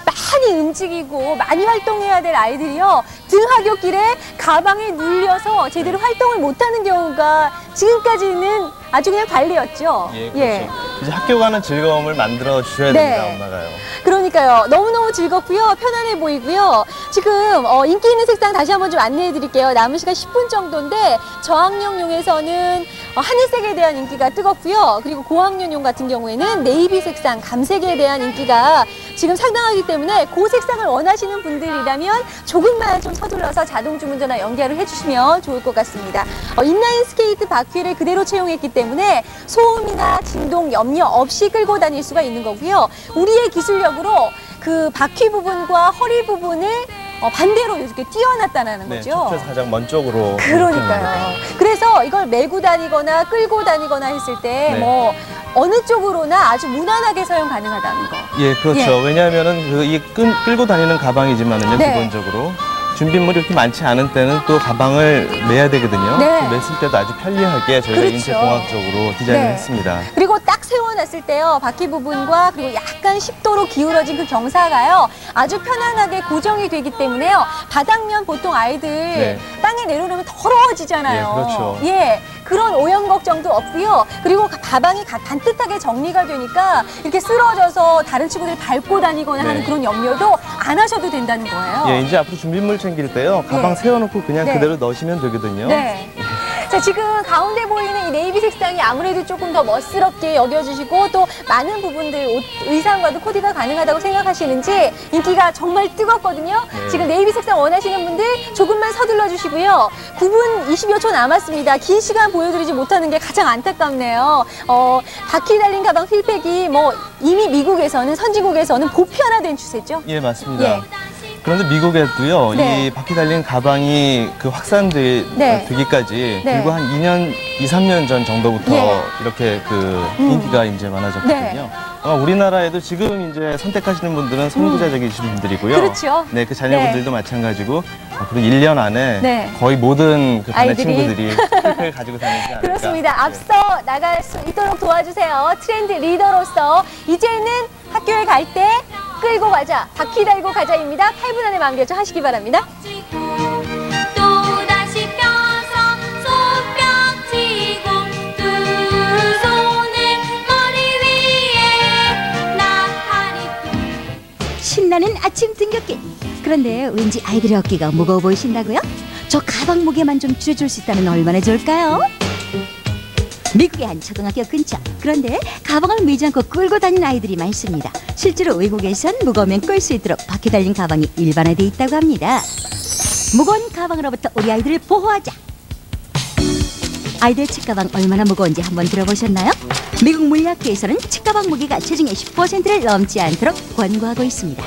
많이 움직이고 많이 활동해야 될 아이들이요. 등하굣길에 가방에 눌려서 제대로 활동을 못하는 경우가 지금까지는 아주 그냥 관례였죠. 예, 그렇죠. 이제 학교 가는 즐거움을 만들어 주셔야 됩니다, 엄마가요. 그러니까요. 너무너무 즐겁고요. 편안해 보이고요. 지금 인기 있는 색상 다시 한번 좀 안내해 드릴게요. 남은 시간 10분 정도인데 저학년용에서는 하늘색에 대한 인기가 뜨겁고요. 그리고 고학년용 같은 경우에는 네이비 색상, 감색에 대한 인기가 지금 상당하기 때문에 그 색상을 원하시는 분들이라면 조금만 좀 서둘러서 자동 주문 전화 연결을 해주시면 좋을 것 같습니다. 인라인 스케이트 바퀴를 그대로 채용했기 때문에 소음이나 진동 염려 없이 끌고 다닐 수가 있는 거고요. 우리의 기술력으로 그 바퀴 부분과 허리 부분을 반대로 이렇게 띄워놨다는 거죠. 척추에서 가장 먼 쪽으로. 그러니까요. 그래서 이걸 메고 다니거나 끌고 다니거나 했을 때 뭐 어느 쪽으로나 아주 무난하게 사용 가능하다는 거. 예, 그렇죠. 예. 왜냐하면은 끌고 다니는 가방이지만은요, 기본적으로. 준비물이 이렇게 많지 않은 때는 또 가방을 매야 되거든요. 맸을 때도 아주 편리하게 저희가 인체공학적으로 디자인을 했습니다. 그리고 딱 세워놨을 때요, 바퀴 부분과 그리고 약간 10도로 기울어진 그 경사가요, 아주 편안하게 고정이 되기 때문에요. 바닥면 보통 아이들 땅에 내려놓으면 더러워지잖아요. 예, 그렇죠. 예, 그런 오염 걱정도 없고요. 그리고 가방이 반듯하게 정리가 되니까 이렇게 쓰러져서 다른 친구들이 밟고 다니거나 하는 그런 염려도 안 하셔도 된다는 거예요. 예, 이제 앞으로 준비물 챙길 때요, 가방 세워놓고 그냥 그대로 넣으시면 되거든요. 자, 지금 가운데 보이는 이 네이비 색상이 아무래도 조금 더 멋스럽게 여겨주시고 또 많은 부분들 옷, 의상과도 코디가 가능하다고 생각하시는지 인기가 정말 뜨겁거든요. 지금 네이비 색상 원하시는 분들 조금만 서둘러 주시고요. 9분 20여 초 남았습니다. 긴 시간 보여드리지 못하는 게 가장 안타깝네요. 바퀴 달린 가방 휠팩이 뭐 이미 미국에서는 선진국에서는 보편화된 추세죠. 예, 맞습니다. 그런데 미국에도요, 이 바퀴 달린 가방이 그 확산되기까지 그리고 한 2년, 2, 3년 전 정도부터 이렇게 그 인기가 이제 많아졌거든요. 우리나라에도 지금 이제 선택하시는 분들은 선구자적이신 분들이고요. 그렇죠. 네, 그 자녀분들도 마찬가지고 그리고 1년 안에 거의 모든 그 반의 친구들이 휠팩을 가지고 다니지 않을까. 그렇습니다. 앞서 나갈 수 있도록 도와주세요. 트렌드 리더로서 이제는 학교에 갈 때 끌고 가자, 바퀴 달고 가자입니다. 8분 안에 마음결정 하시기 바랍니다. 또다시 펴서 손뼉 치고 두 손을 머리 위에 나팔이 신나는 아침 등굣길. 그런데 왠지 아이들의 어깨가 무거워 보이신다고요? 저 가방 무게만 좀 줄여줄 수 있다면 얼마나 좋을까요? 미국의 한 초등학교 근처. 그런데 가방을 메지 않고 끌고 다니는 아이들이 많습니다. 실제로 외국에선 무거우면 끌 수 있도록 바퀴 달린 가방이 일반화되어 있다고 합니다. 무거운 가방으로부터 우리 아이들을 보호하자. 아이들 책가방 얼마나 무거운지 한번 들어보셨나요? 미국 물리학회에서는 책가방 무게가 체중의 10%를 넘지 않도록 권고하고 있습니다.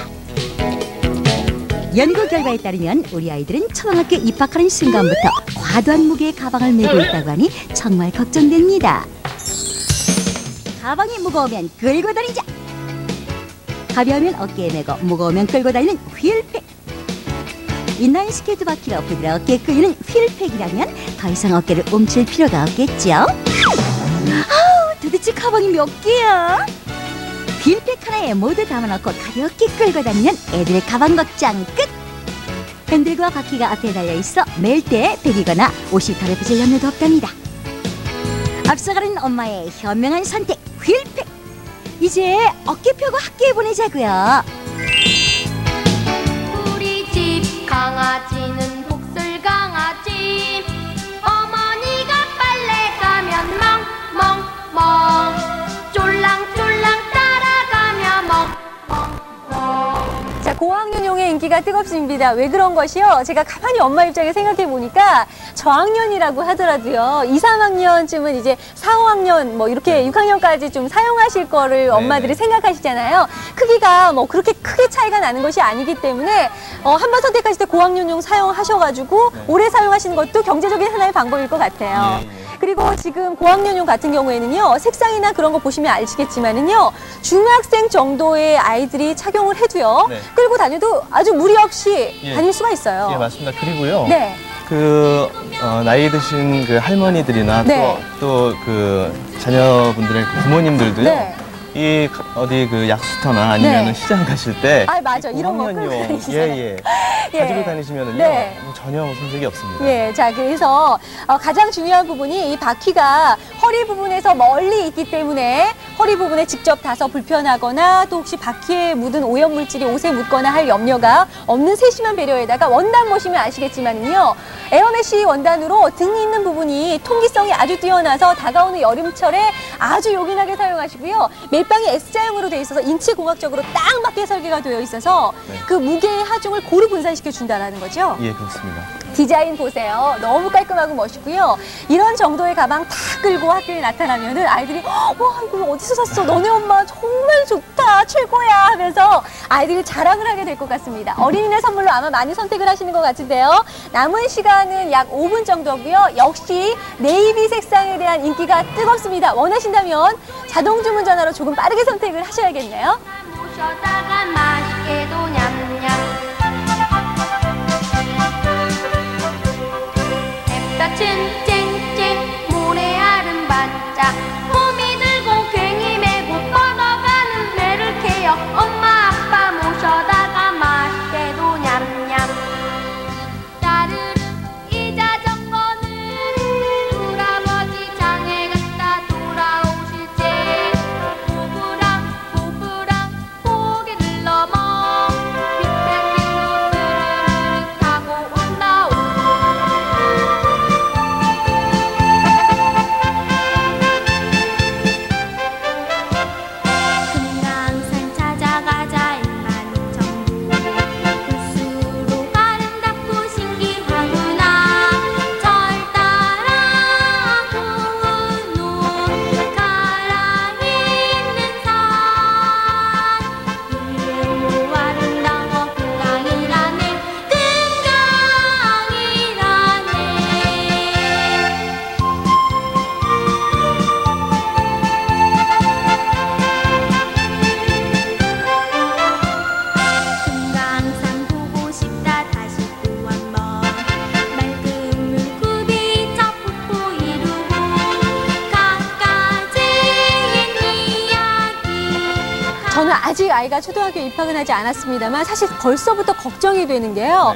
연구 결과에 따르면 우리 아이들은 초등학교 입학하는 순간부터 과도한 무게의 가방을 메고 있다고 하니 정말 걱정됩니다. 가방이 무거우면 끌고 다니자. 가벼우면 어깨에 메고 무거우면 끌고 다니는 휠팩. 인라인 스케이트 바퀴로 부드럽게 끌리는 휠팩이라면 더 이상 어깨를 움칠 필요가 없겠죠. 아우, 도대체 가방이 몇 개야? 휠팩 하나에 모두 담아놓고 가볍게 끌고 다니는 애들 가방 걱정 끝! 핸들과 바퀴가 앞에 달려있어 멜 때 베기거나 옷이 더럽혀질 염려도 없답니다. 앞서가는 엄마의 현명한 선택, 휠팩! 이제 어깨 펴고 학교에 보내자고요. 우리 집 강아지는 독설 강아지 어머니가 빨래 가면 멍멍멍 쫄랑쫄랑 따라가며 멍멍멍. 자, 고학년용의 인기가 뜨겁습니다. 왜 그런 것이요? 제가 가만히 엄마 입장에 생각해 보니까 저학년이라고 하더라도요. 2, 3학년쯤은 이제 4, 5학년 뭐 이렇게 6학년까지 좀 사용하실 거를 엄마들이 생각하시잖아요. 크기가 뭐 그렇게 크게 차이가 나는 것이 아니기 때문에 한번 선택하실 때 고학년용 사용하셔가지고 오래 사용하시는 것도 경제적인 하나의 방법일 것 같아요. 그리고 지금 고학년용 같은 경우에는요, 색상이나 그런 거 보시면 아시겠지만은요, 중학생 정도의 아이들이 착용을 해도요, 끌고 다녀도 아주 무리 없이 다닐 수가 있어요. 예, 맞습니다. 그리고요. 네. 그 나이 드신 그 할머니들이나 또 그 자녀분들의 부모님들도요. 이 어디 그 약수터나 아니면 네. 시장 가실 때 맞아. 이런 거 끌고 공학년용 다니시잖아요. 예. 가지고 다니시면은요 네. 전혀 손색이 없습니다. 예, 자, 그래서 가장 중요한 부분이 이 바퀴가 허리 부분에서 멀리 있기 때문에 허리 부분에 직접 닿아서 불편하거나 또 혹시 바퀴에 묻은 오염물질이 옷에 묻거나 할 염려가 없는 세심한 배려에다가 원단 보시면 아시겠지만요. 에어메쉬 원단으로 등이 있는 부분이 통기성이 아주 뛰어나서 다가오는 여름철에 아주 요긴하게 사용하시고요. 멜빵이 S자형으로 되어 있어서 인체공학적으로 딱 맞게 설계가 되어 있어서 네. 그 무게의 하중을 고루 분산시켜 준다라는 거죠. 예, 그렇습니다. 디자인 보세요. 너무 깔끔하고 멋있고요. 이런 정도의 가방 다 끌고 학교에 나타나면은 아이들이 와, 이거 어디서 샀어? 너네 엄마 정말 좋다. 최고야 하면서 아이들이 자랑을 하게 될 것 같습니다. 어린이날 선물로 아마 많이 선택을 하시는 것 같은데요. 남은 시간은 약 5분 정도고요. 역시 네이비 색상에 대한 인기가 뜨겁습니다. 원하신다면 자동 주문 전화로 조금 빠르게 선택을 하셔야겠네요. 모셔다가 맛있게도 냠냠 햇볕은 쨍쨍 모래알은 반짝 호미 들고 괭이 메고 뻗어가는 배를 캐요 엄마 아빠 모셔다가 맛있게도 냠냠 따르릉 이 자전거는 할아버지 장에 갔다 돌아오실 때 보그랑 고개를 넘어 빗장길로 스르르 타고 온다오 금강산 찾아가자 일만천부 볼수록 아름답고 신기하구나 절 따라 고운 가라 있는 산 이름도 아름다워 금강이라네 금강산 보고 싶다 다시 또 한번 맑은 물구비 저 폭포 이루고 갖가지인 이야기 저는 아직 아이가 초등학교 입학은 하지 않았습니다만 사실 벌써부터 걱정이 되는 게요.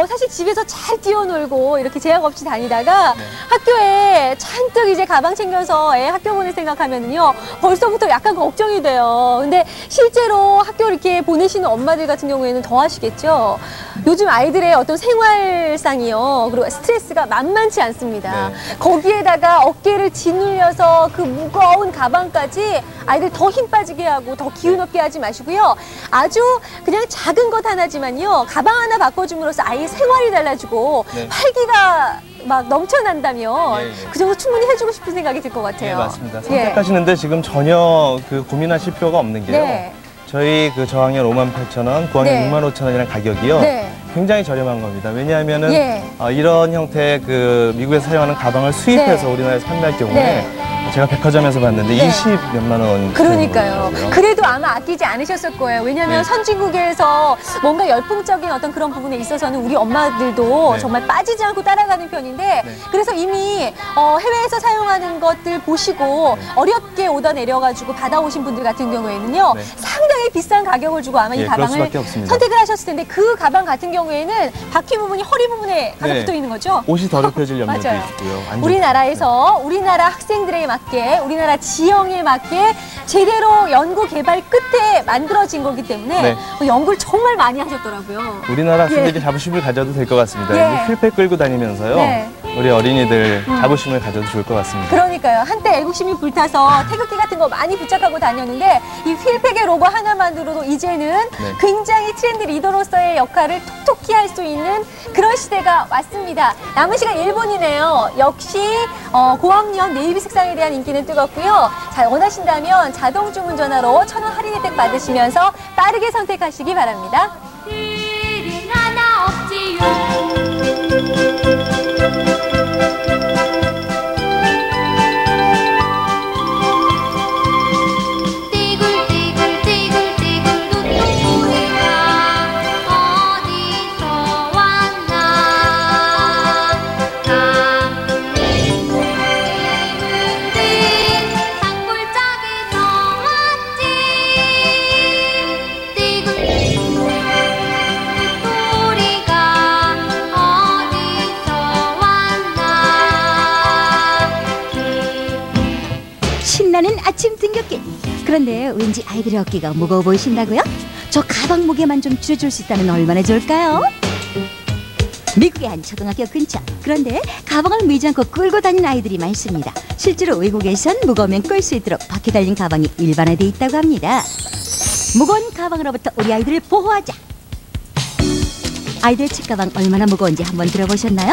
사실 집에서 잘 뛰어놀고 이렇게 제약 없이 다니다가 학교에 잔뜩 이제 가방 챙겨서 애 학교 보낼 생각하면은요. 벌써부터 약간 걱정이 돼요. 근데 실제로 학교 이렇게 보내시는 엄마들 같은 경우에는 더 하시겠죠. 요즘 아이들의 어떤 생활상이요. 그리고 스트레스가 만만치 않습니다. 네. 거기에다가 어깨를 짓눌려서 그 무거운 가방까지 아이들 더 힘 빠지게 하고 더 기운 없게 하지 마시고요. 아주 그냥 작은 것 하나지만요. 가방 하나 바꿔줌으로써 아이의 생활이 달라지고 네. 활기가 막 넘쳐난다면 예, 예. 그 정도 충분히 해주고 싶은 생각이 들 것 같아요. 네, 맞습니다. 예. 선택하시는데 지금 전혀 그 고민하실 필요가 없는 게요. 네. 저희 그 저학년 58,000원, 고학년 네. 65,000원이라는 가격이요. 네. 굉장히 저렴한 겁니다. 왜냐하면은 예. 이런 형태의 그 미국에서 사용하는 가방을 수입해서 네. 우리나라에 판매할 경우에 네. 제가 백화점에서 봤는데 네. 20몇만 원. 그러니까요. 되더라고요. 그래도 아마 아끼지 않으셨을 거예요. 왜냐하면 네. 선진국에서 뭔가 열풍적인 어떤 그런 부분에 있어서는 우리 엄마들도 네. 정말 빠지지 않고 따라가는 편인데 네. 그래서 이미 해외에서 사용하는 것들 보시고 네. 어렵게 오더 내려가지고 받아오신 분들 같은 경우에는요. 네. 상당히 비싼 가격을 주고 아마 이 예, 그럴 가방을 수밖에 없습니다. 선택을 하셨을 텐데 그 가방 같은 경우에는 바퀴 부분이 허리 부분에 하나 네. 붙어 있는 거죠. 옷이 더럽혀질 염려도 맞아요. 있고요. 안 우리나라에서 우리나라 학생들에 맞게 우리나라 지형에 맞게 제대로 연구 개발 끝에 만들어진 거기 때문에 네. 연구를 정말 많이 하셨더라고요. 좋죠. 우리나라 학생들이 자부심을 가져도 될 것 같습니다. 예. 이제 휠백 끌고 다니면서요. 네. 우리 어린이들 자부심을 가져도 좋을 것 같습니다. 그러니까요. 한때 애국심이 불타서 태극기 같은 거 많이 부착하고 다녔는데 이 휠팩의 로고 하나만으로도 이제는 굉장히 트렌드 리더로서의 역할을 톡톡히 할 수 있는 그런 시대가 왔습니다. 남은 시간 1분이네요. 역시 고학년 네이비 색상에 대한 인기는 뜨겁고요. 잘 원하신다면 자동 주문 전화로 1,000원 할인 혜택 받으시면서 빠르게 선택하시기 바랍니다. 일인 하나 없지요 띠글띠글띠글띠글 뚜뚜꾸리가 어디서 왔나 단풍잎을 든 산골짜기서 왔지 아침 등굣길. 그런데 왠지 아이들의 어깨가 무거워 보이신다고요? 저 가방 무게만 좀 줄여줄 수 있다면 얼마나 좋을까요? 미국의 한 초등학교 근처. 그런데 가방을 메지 않고 끌고 다니는 아이들이 많습니다. 실제로 외국에선 무거우면 끌 수 있도록 바퀴 달린 가방이 일반화되어 있다고 합니다. 무거운 가방으로부터 우리 아이들을 보호하자. 아이들 책가방 얼마나 무거운지 한번 들어보셨나요?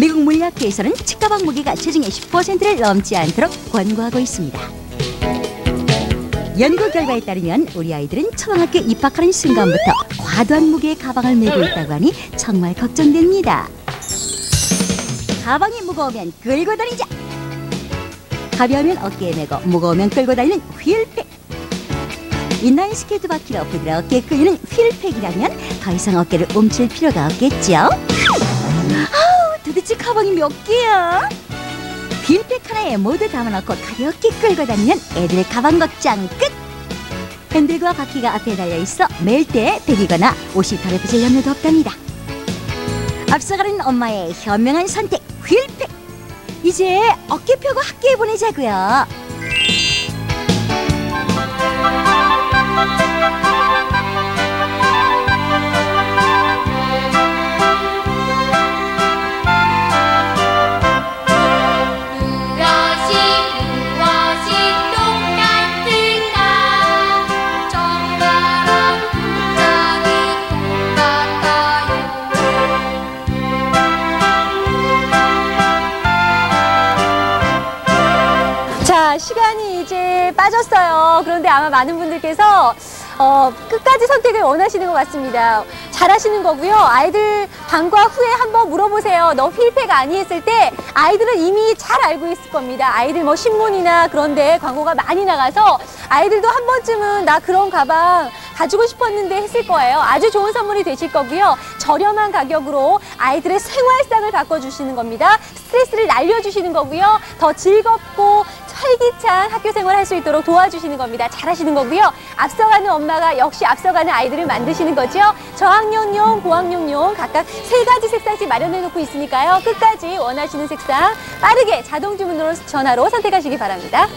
미국 물리학회에서는 책가방 무게가 체중의 10%를 넘지 않도록 권고하고 있습니다. 연구 결과에 따르면 우리 아이들은 초등학교 입학하는 순간부터 과도한 무게의 가방을 메고 있다고 하니 정말 걱정됩니다. 가방이 무거우면 끌고 다니자. 가벼우면 어깨에 메고 무거우면 끌고 다니는 휠팩. 인라인 스케이트 바퀴로 부드럽게 끌리는 휠팩이라면 더 이상 어깨를 움칠 필요가 없겠죠. 아우, 도대체 가방이 몇 개야? 휠팩 하나에 모두 담아놓고 가볍게 끌고 다니면 애들 가방 걱정 끝! 핸들과 바퀴가 앞에 달려있어 멜 때 베리거나 옷이 더럽혀질 염려도 없답니다. 앞서가는 엄마의 현명한 선택, 휠팩! 이제 어깨 펴고 학교에 보내자고요. 자, 시간이 이제 빠졌어요. 그런데 아마 많은 분들께서 끝까지 선택을 원하시는 것 같습니다. 잘하시는 거고요. 아이들 방과 후에 한번 물어보세요. 너 휠팩 아니 했을 때 아이들은 이미 잘 알고 있을 겁니다. 아이들 뭐 신문이나 그런데 광고가 많이 나가서 아이들도 한 번쯤은 나 그런 가방 가지고 싶었는데 했을 거예요. 아주 좋은 선물이 되실 거고요. 저렴한 가격으로 아이들의 생활상을 바꿔주시는 겁니다. 스트레스를 날려주시는 거고요. 더 즐겁고 활기찬 학교 생활 할 수 있도록 도와주시는 겁니다. 잘하시는 거고요. 앞서가는 엄마가 역시 앞서가는 아이들을 만드시는 거죠. 저학년용, 고학년용 각각 3가지 색상씩 마련해 놓고 있으니까요. 끝까지 원하시는 색상 빠르게 자동 주문으로 전화로 선택하시기 바랍니다.